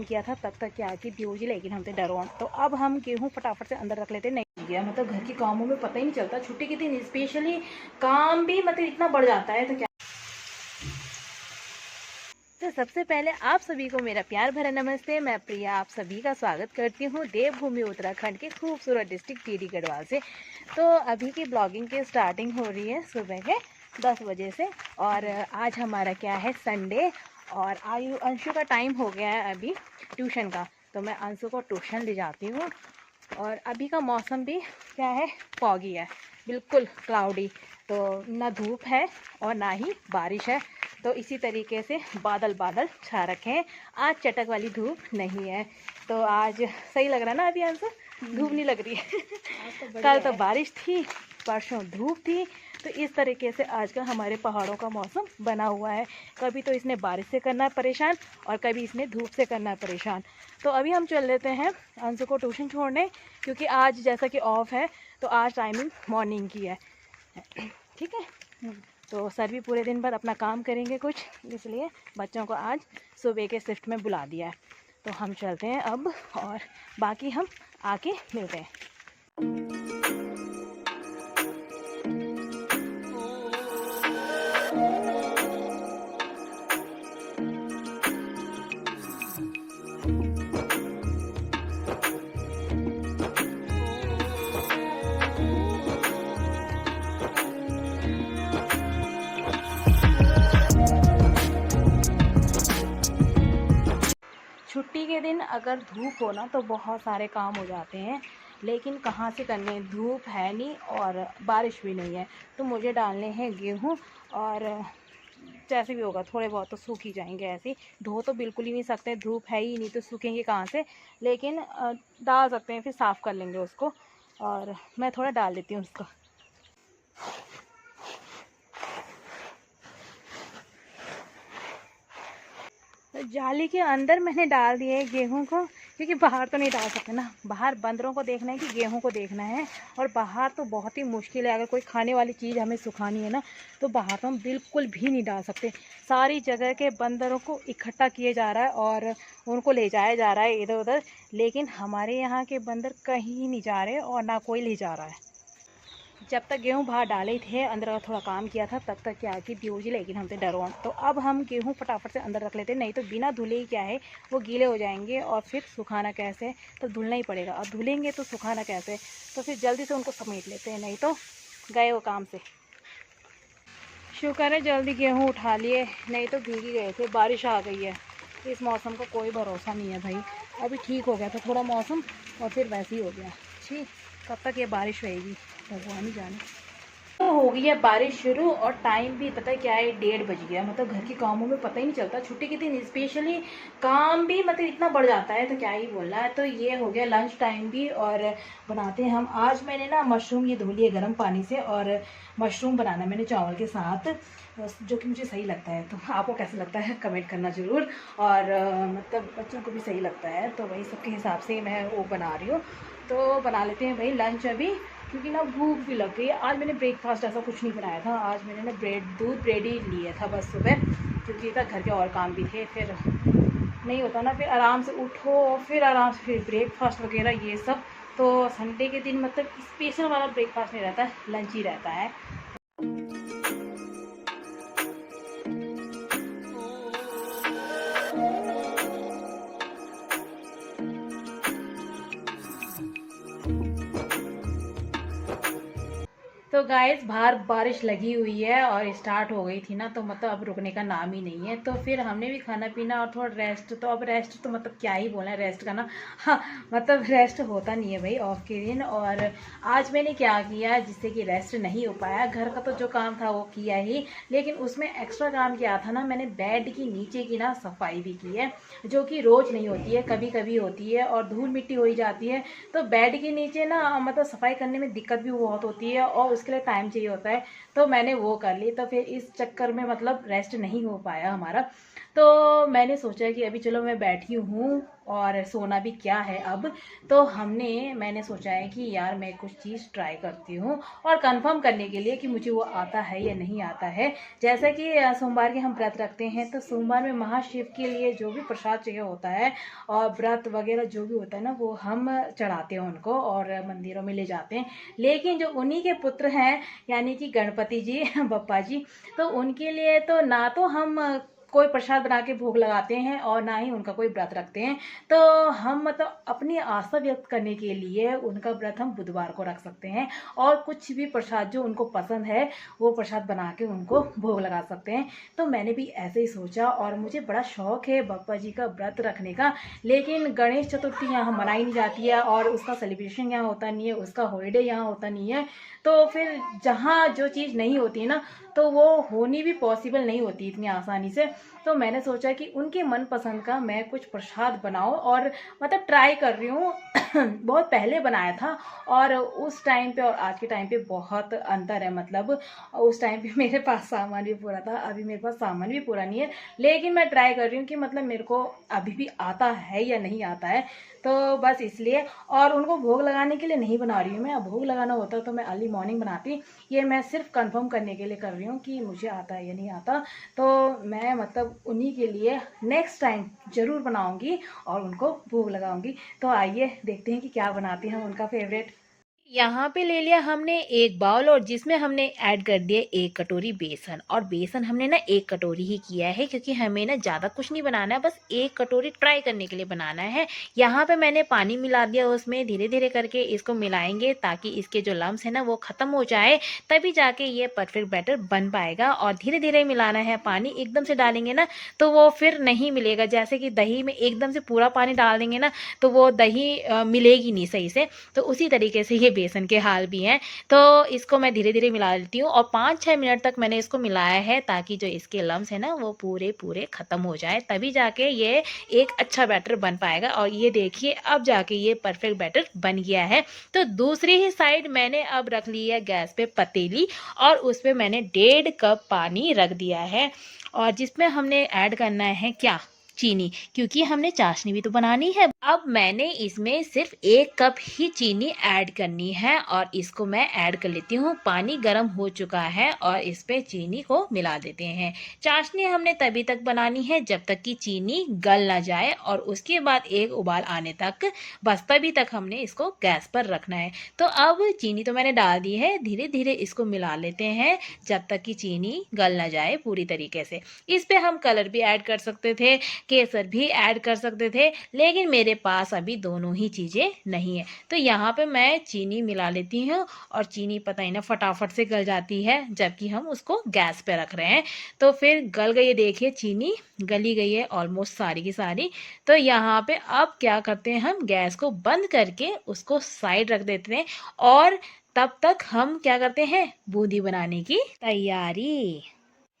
किया था तब तक क्या कि ड्यूजी, लेकिन हम थे डरवान। तो अब हम गेहूँ फटाफट से अंदर रख लेते। नहीं गया मतलब घर के कामों में पता ही नहीं चलता, छुट्टी के दिन स्पेशली काम भी मतलब इतना बढ़ जाता है। तो क्या, तो सबसे पहले आप सभी को मेरा प्यार भरा नमस्ते। मैं प्रिया आप सभी का स्वागत करती हूँ देवभूमि उत्तराखंड के खूबसूरत डिस्ट्रिक्ट टिहरी गढ़वाल से। तो अभी की ब्लॉगिंग की स्टार्टिंग हो रही है सुबह के 10 बजे से, और आज हमारा क्या है संडे, और अंशु का टाइम हो गया है अभी ट्यूशन का। तो मैं अंशु को ट्यूशन ले जाती हूँ। और अभी का मौसम भी क्या है, फॉगी है, बिल्कुल क्लाउडी। तो ना धूप है और ना ही बारिश है, तो इसी तरीके से बादल बादल छा रखे हैं। आज चटक वाली धूप नहीं है, तो आज सही लग रहा है ना अभी आंसर, धूप नहीं लग रही है। कल तो बारिश थी, परसों धूप थी। तो इस तरीके से आज का हमारे पहाड़ों का मौसम बना हुआ है। कभी तो इसने बारिश से करना है परेशान और कभी इसने धूप से करना है परेशान। तो अभी हम चल लेते हैं अंशु को ट्यूशन छोड़ने, क्योंकि आज जैसा कि ऑफ है तो आज टाइमिंग मॉर्निंग की है। ठीक है, तो सर भी पूरे दिन भर अपना काम करेंगे कुछ, इसलिए बच्चों को आज सुबह के शिफ्ट में बुला दिया है। तो हम चलते हैं अब, और बाकी हम आके मिलते हैं। छुट्टी के दिन अगर धूप हो ना तो बहुत सारे काम हो जाते हैं, लेकिन कहाँ से करने, धूप है नहीं और बारिश भी नहीं है। तो मुझे डालने हैं गेहूँ, और जैसे भी होगा थोड़े बहुत तो सूख ही जाएंगे। ऐसे धो तो बिल्कुल ही नहीं सकते, धूप है ही नहीं तो सूखेंगे कहाँ से, लेकिन डाल सकते हैं, फिर साफ़ कर लेंगे उसको। और मैं थोड़ा डाल देती हूँ उसको। जाली के अंदर मैंने डाल दिए गेहूं को, क्योंकि बाहर तो नहीं डाल सकते ना, बाहर बंदरों को देखना है कि गेहूं को देखना है। और बाहर तो बहुत ही मुश्किल है, अगर कोई खाने वाली चीज़ हमें सुखानी है ना तो बाहर तो हम बिल्कुल भी नहीं डाल सकते। सारी जगह के बंदरों को इकट्ठा किया जा रहा है और उनको ले जाया जा रहा है इधर उधर, लेकिन हमारे यहाँ के बंदर कहीं नहीं जा रहे और ना कोई ले जा रहा है। जब तक गेहूँ बाहर डाले थे, अंदर का थोड़ा काम किया था, तब तक क्या कि ड्यूजी, लेकिन हम थे डरवान। तो अब हम गेहूँ फटाफट से अंदर रख लेते, नहीं तो बिना धुले ही क्या है वो गीले हो जाएंगे, और फिर सुखाना कैसे, तो धुलना ही पड़ेगा, और धुलेंगे तो सुखाना कैसे। तो फिर जल्दी से उनको समेट लेते हैं, नहीं तो गए वो काम से। शुक्र है जल्दी गेहूँ उठा लिए, नहीं तो भीग ही गए थे, बारिश आ गई है। इस मौसम का कोई भरोसा नहीं है भाई। अभी ठीक हो गया था थोड़ा मौसम, और फिर वैसे ही हो गया। ठीक, कब तक ये बारिश रहेगी भगवान ही जाने। तो हो गई है बारिश शुरू, और टाइम भी पता है क्या है, 1:30 बज गया। मतलब घर के कामों में पता ही नहीं चलता, छुट्टी के दिन स्पेशली काम भी मतलब इतना बढ़ जाता है, तो क्या ही बोलना है। तो ये हो गया लंच टाइम भी, और बनाते हैं हम। आज मैंने ना मशरूम ये धो लिए गर्म पानी से, और मशरूम बनाना मैंने चावल के साथ, जो कि मुझे सही लगता है। तो आपको कैसा लगता है कमेंट करना ज़रूर, और मतलब बच्चों को भी सही लगता है, तो वही सबके हिसाब से मैं वो बना रही हूँ। तो बना लेते हैं भाई लंच अभी, क्योंकि ना भूख भी लग गई। आज मैंने ब्रेकफास्ट ऐसा कुछ नहीं बनाया था, आज मैंने ना ब्रेड ही लिया था बस सुबह, क्योंकि इधर घर के और काम भी थे, फिर नहीं होता ना, फिर आराम से उठो, फिर आराम से फिर ब्रेकफास्ट वगैरह ये सब। तो संडे के दिन मतलब स्पेशल वाला ब्रेकफास्ट नहीं रहता, लंच ही रहता है। तो गाइस बाहर बारिश लगी हुई है और स्टार्ट हो गई थी ना, तो मतलब अब रुकने का नाम ही नहीं है। तो फिर हमने भी खाना पीना और थोड़ा रेस्ट, तो अब रेस्ट तो मतलब क्या ही बोला है रेस्ट का ना, हाँ मतलब रेस्ट होता नहीं है भाई ऑफ के दिन। और आज मैंने क्या किया जिससे कि रेस्ट नहीं हो पाया, घर का तो जो काम था वो किया ही, लेकिन उसमें एक्स्ट्रा काम किया था ना, मैंने बेड की नीचे की ना सफाई भी की है, जो कि रोज़ नहीं होती है, कभी कभी होती है, और धूल मिट्टी हो ही जाती है। तो बेड के नीचे ना मतलब सफाई करने में दिक्कत भी बहुत होती है, और उसके लिए टाइम चाहिए होता है, तो मैंने वो कर ली। तो फिर इस चक्कर में मतलब रेस्ट नहीं हो पाया हमारा। तो मैंने सोचा कि अभी चलो मैं बैठी हूँ और सोना भी क्या है अब, तो मैंने सोचा है कि यार मैं कुछ चीज़ ट्राई करती हूँ और कंफर्म करने के लिए कि मुझे वो आता है या नहीं आता है। जैसा कि सोमवार के हम व्रत रखते हैं, तो सोमवार में महाशिव के लिए जो भी प्रसाद चाहिए होता है और व्रत वगैरह जो भी होता है ना, वो हम चढ़ाते हैं उनको और मंदिरों में ले जाते हैं। लेकिन जो उन्हीं के पुत्र हैं, यानी कि गणपति जी बप्पा जी, तो उनके लिए तो ना तो हम कोई प्रसाद बना के भोग लगाते हैं और ना ही उनका कोई व्रत रखते हैं। तो हम मतलब अपनी आस्था व्यक्त करने के लिए उनका व्रत हम बुधवार को रख सकते हैं और कुछ भी प्रसाद जो उनको पसंद है वो प्रसाद बना के उनको भोग लगा सकते हैं। तो मैंने भी ऐसे ही सोचा और मुझे बड़ा शौक है बप्पा जी का व्रत रखने का। लेकिन गणेश चतुर्थी यहाँ मनाई नहीं जाती है और उसका सेलिब्रेशन यहाँ होता नहीं है, उसका हॉलीडे यहाँ होता नहीं है। तो फिर जहाँ जो चीज़ नहीं होती है ना, तो वो होनी भी पॉसिबल नहीं होती इतनी आसानी से। तो मैंने सोचा कि उनके मनपसंद का मैं कुछ प्रसाद बनाऊं और मतलब ट्राई कर रही हूँ। बहुत पहले बनाया था और उस टाइम पे और आज के टाइम पे बहुत अंतर है। मतलब उस टाइम पे मेरे पास सामान भी पूरा था, अभी मेरे पास सामान भी पूरा नहीं है। लेकिन मैं ट्राई कर रही हूँ कि मतलब मेरे को अभी भी आता है या नहीं आता है। तो बस इसलिए, और उनको भोग लगाने के लिए नहीं बना रही हूँ मैं। अब भोग लगाना होता तो मैं अर्ली मॉर्निंग बनाती। ये मैं सिर्फ कंफर्म करने के लिए कर रही हूँ कि मुझे आता है या नहीं आता। तो मैं मतलब उन्हीं के लिए नेक्स्ट टाइम ज़रूर बनाऊंगी और उनको भोग लगाऊंगी। तो आइए देखते हैं कि क्या बनाते हैं उनका फेवरेट। यहाँ पे ले लिया हमने एक बाउल और जिसमें हमने ऐड कर दिया एक कटोरी बेसन। और बेसन हमने ना एक कटोरी ही किया है क्योंकि हमें ना ज़्यादा कुछ नहीं बनाना है, बस एक कटोरी ट्राई करने के लिए बनाना है। यहाँ पे मैंने पानी मिला दिया, उसमें धीरे धीरे करके इसको मिलाएंगे ताकि इसके जो लम्स है ना वो ख़त्म हो जाए, तभी जाके ये परफेक्ट बैटर बन पाएगा। और धीरे धीरे मिलाना है, पानी एकदम से डालेंगे ना तो वो फिर नहीं मिलेगा। जैसे कि दही में एकदम से पूरा पानी डाल देंगे ना तो वो दही मिलेगी नहीं सही से। तो उसी तरीके से ये बेसन के हाल भी हैं। तो इसको मैं धीरे धीरे मिला लेती हूँ और 5-6 मिनट तक मैंने इसको मिलाया है ताकि जो इसके लम्स है ना वो पूरे पूरे ख़त्म हो जाए, तभी जाके ये एक अच्छा बैटर बन पाएगा। और ये देखिए अब जाके ये परफेक्ट बैटर बन गया है। तो दूसरी ही साइड मैंने अब रख ली है गैस पे पतीली और उस पर मैंने 1.5 कप पानी रख दिया है और जिसमें हमने ऐड करना है क्या, चीनी, क्योंकि हमने चाशनी भी तो बनानी है। अब मैंने इसमें सिर्फ 1 कप ही चीनी ऐड करनी है और इसको मैं ऐड कर लेती हूँ। पानी गर्म हो चुका है और इस पे चीनी को मिला देते हैं। चाशनी हमने तभी तक बनानी है जब तक कि चीनी गल ना जाए और उसके बाद एक उबाल आने तक, बस तभी तक हमने इसको गैस पर रखना है। तो अब चीनी तो मैंने डाल दी है, धीरे धीरे इसको मिला लेते हैं जब तक कि चीनी गल ना जाए पूरी तरीके से। इस पे हम कलर भी ऐड कर सकते थे, केसर भी ऐड कर सकते थे, लेकिन मेरे पास अभी दोनों ही चीज़ें नहीं है। तो यहाँ पे मैं चीनी मिला लेती हूँ और चीनी पता ही ना फटाफट से गल जाती है जबकि हम उसको गैस पे रख रहे हैं। तो फिर गल गई है, देखिए चीनी गली गई है ऑलमोस्ट सारी की सारी। तो यहाँ पे अब क्या करते हैं, हम गैस को बंद करके उसको साइड रख देते हैं और तब तक हम क्या करते हैं, बूंदी बनाने की तैयारी।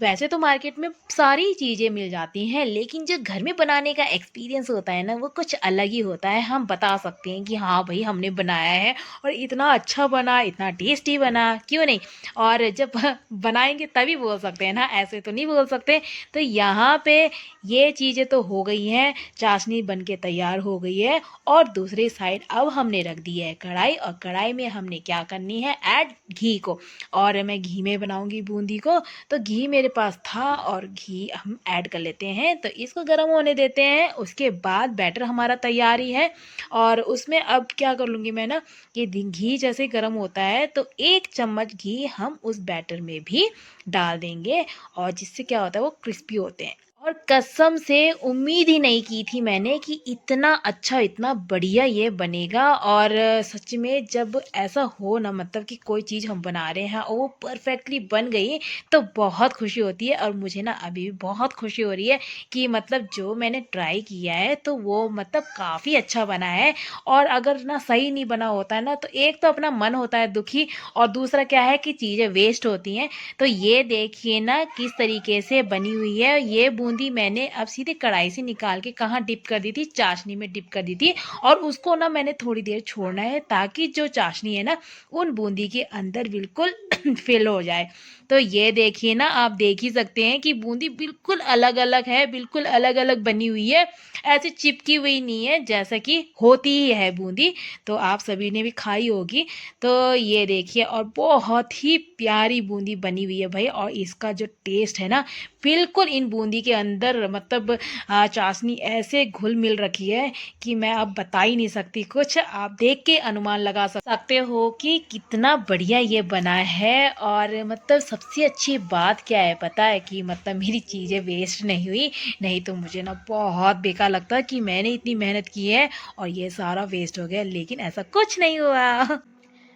वैसे तो मार्केट में सारी चीज़ें मिल जाती हैं, लेकिन जो घर में बनाने का एक्सपीरियंस होता है ना वो कुछ अलग ही होता है। हम बता सकते हैं कि हाँ भाई हमने बनाया है और इतना अच्छा बना, इतना टेस्टी बना, क्यों नहीं। और जब बनाएंगे तभी बोल सकते हैं ना, ऐसे तो नहीं बोल सकते। तो यहाँ पे ये चीज़ें तो हो गई हैं, चाशनी बन के तैयार हो गई है और दूसरी साइड अब हमने रख दी है कढ़ाई और कढ़ाई में हमने क्या करनी है, ऐड घी को। और मैं घी में बनाऊंगी बूंदी को, तो घी मेरे पास था और घी हम ऐड कर लेते हैं। तो इसको गर्म होने देते हैं, उसके बाद बैटर हमारा तैयार ही है। और उसमें अब क्या कर लूँगी मैं ना, कि घी जैसे गर्म होता है तो 1 चम्मच घी हम उस बैटर में भी डाल देंगे और जिससे क्या होता है वो क्रिस्पी होते हैं। और कसम से उम्मीद ही नहीं की थी मैंने कि इतना अच्छा, इतना बढ़िया ये बनेगा। और सच में जब ऐसा हो ना, मतलब कि कोई चीज़ हम बना रहे हैं और वो परफेक्टली बन गई तो बहुत खुशी होती है। और मुझे ना अभी भी बहुत खुशी हो रही है कि मतलब जो मैंने ट्राई किया है तो वो मतलब काफ़ी अच्छा बना है। और अगर ना सही नहीं बना होता है ना तो एक तो अपना मन होता है दुखी और दूसरा क्या है कि चीज़ें वेस्ट होती हैं। तो ये देखिए ना किस तरीके से बनी हुई है, ये बूंदी मैंने अब सीधे कढ़ाई से निकाल के कहाँ डिप कर दी थी, चाशनी में डिप कर दी थी। और उसको ना मैंने थोड़ी देर छोड़ना है ताकि जो चाशनी है ना उन बूंदी के अंदर बिल्कुल फिल हो जाए। तो ये देखिए ना, आप देख ही सकते हैं कि बूंदी बिल्कुल अलग अलग है, बिल्कुल अलग अलग बनी हुई है, ऐसे चिपकी हुई नहीं है जैसा कि होती ही है बूंदी। तो आप सभी ने भी खाई होगी। तो ये देखिए, और बहुत ही प्यारी बूंदी बनी हुई है भाई। और इसका जो टेस्ट है ना, बिल्कुल इन बूंदी के अंदर मतलब चाशनी ऐसे घुल मिल रखी है कि मैं अब बता ही नहीं सकती कुछ। आप देख के अनुमान लगा सकते हो कि कितना बढ़िया ये बना है। और मतलब सबसे अच्छी बात क्या है पता है, कि मतलब मेरी चीज़ें वेस्ट नहीं हुई। नहीं तो मुझे ना बहुत बेकार लगता कि मैंने इतनी मेहनत की है और ये सारा वेस्ट हो गया, लेकिन ऐसा कुछ नहीं हुआ।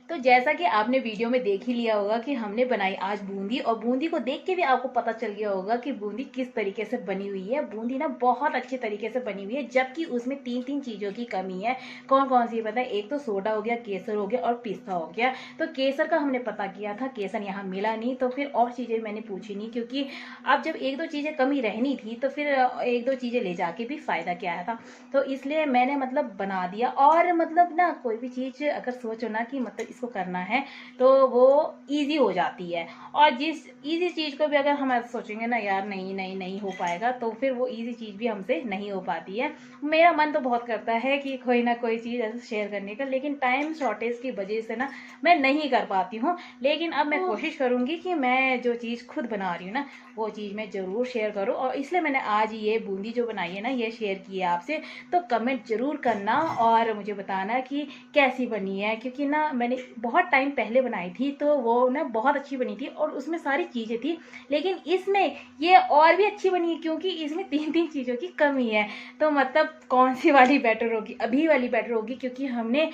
तो जैसा कि आपने वीडियो में देख ही लिया होगा कि हमने बनाई आज बूंदी, और बूंदी को देख के भी आपको पता चल गया होगा कि बूंदी किस तरीके से बनी हुई है। बूंदी ना बहुत अच्छे तरीके से बनी हुई है, जबकि उसमें तीन तीन चीज़ों की कमी है। कौन कौन सी पता है? एक तो सोडा हो गया, केसर हो गया और पिस्ता हो गया। तो केसर का हमने पता किया था, केसर यहाँ मिला नहीं, तो फिर और चीज़ें मैंने पूछी नहीं, क्योंकि अब जब एक दो चीज़ें कमी रहनी थी तो फिर एक दो चीज़ें ले जाके भी फ़ायदा क्या आया था। तो इसलिए मैंने मतलब बना दिया। और मतलब ना कोई भी चीज़ अगर सोचो ना कि मतलब इसको करना है तो वो इजी हो जाती है। और जिस इजी चीज़ को भी अगर हम ऐसा सोचेंगे ना यार नहीं नहीं नहीं हो पाएगा, तो फिर वो इजी चीज़ भी हमसे नहीं हो पाती है। मेरा मन तो बहुत करता है कि कोई ना कोई चीज़ ऐसे शेयर करने का, लेकिन टाइम शॉर्टेज की वजह से ना मैं नहीं कर पाती हूँ। लेकिन अब मैं कोशिश करूँगी कि मैं जो चीज़ खुद बना रही हूँ ना वो चीज़ मैं ज़रूर शेयर करूँ। और इसलिए मैंने आज ये बूंदी जो बनाई है ना ये शेयर की है आपसे। तो कमेंट ज़रूर करना और मुझे बताना कि कैसी बनी है, क्योंकि ना मैंने बहुत टाइम पहले बनाई थी तो वो ना बहुत अच्छी बनी थी और उसमें सारी चीज़ें थी। लेकिन इसमें ये और भी अच्छी बनी है, क्योंकि इसमें तीन तीन चीज़ों की कमी है। तो मतलब कौन सी वाली बेटर होगी? अभी वाली बेटर होगी, क्योंकि हमने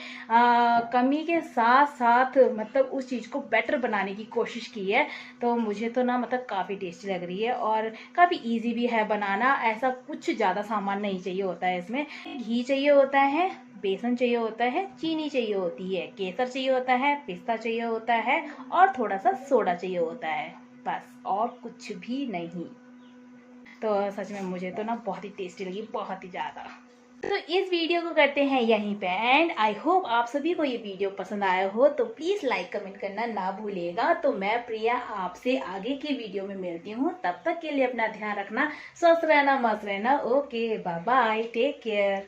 कमी के साथ साथ मतलब उस चीज़ को बेटर बनाने की कोशिश की है। तो मुझे तो ना मतलब काफ़ी टेस्टी लग रही है और काफ़ी इजी भी है बनाना। ऐसा कुछ ज़्यादा सामान नहीं चाहिए होता है इसमें। घी चाहिए होता है, बेसन चाहिए होता है, चीनी चाहिए होती है, केसर चाहिए होता है, पिस्ता चाहिए होता है और थोड़ा सा सोडा चाहिए होता है, बस और कुछ भी नहीं। तो सच में मुझे तो ना बहुत ही टेस्टी लगी, बहुत ही ज़्यादा। तो इस वीडियो को करते हैं यहीं पे एंड। आई होप आप सभी को ये वीडियो पसंद आया हो, तो प्लीज़ लाइक कमेंट करना ना भूलिएगा। तो मैं प्रिया आपसे आगे की वीडियो में मिलती हूँ, तब तक के लिए अपना ध्यान रखना, स्वस्थ रहना, मस्त रहना। Okay, bye bye, take care.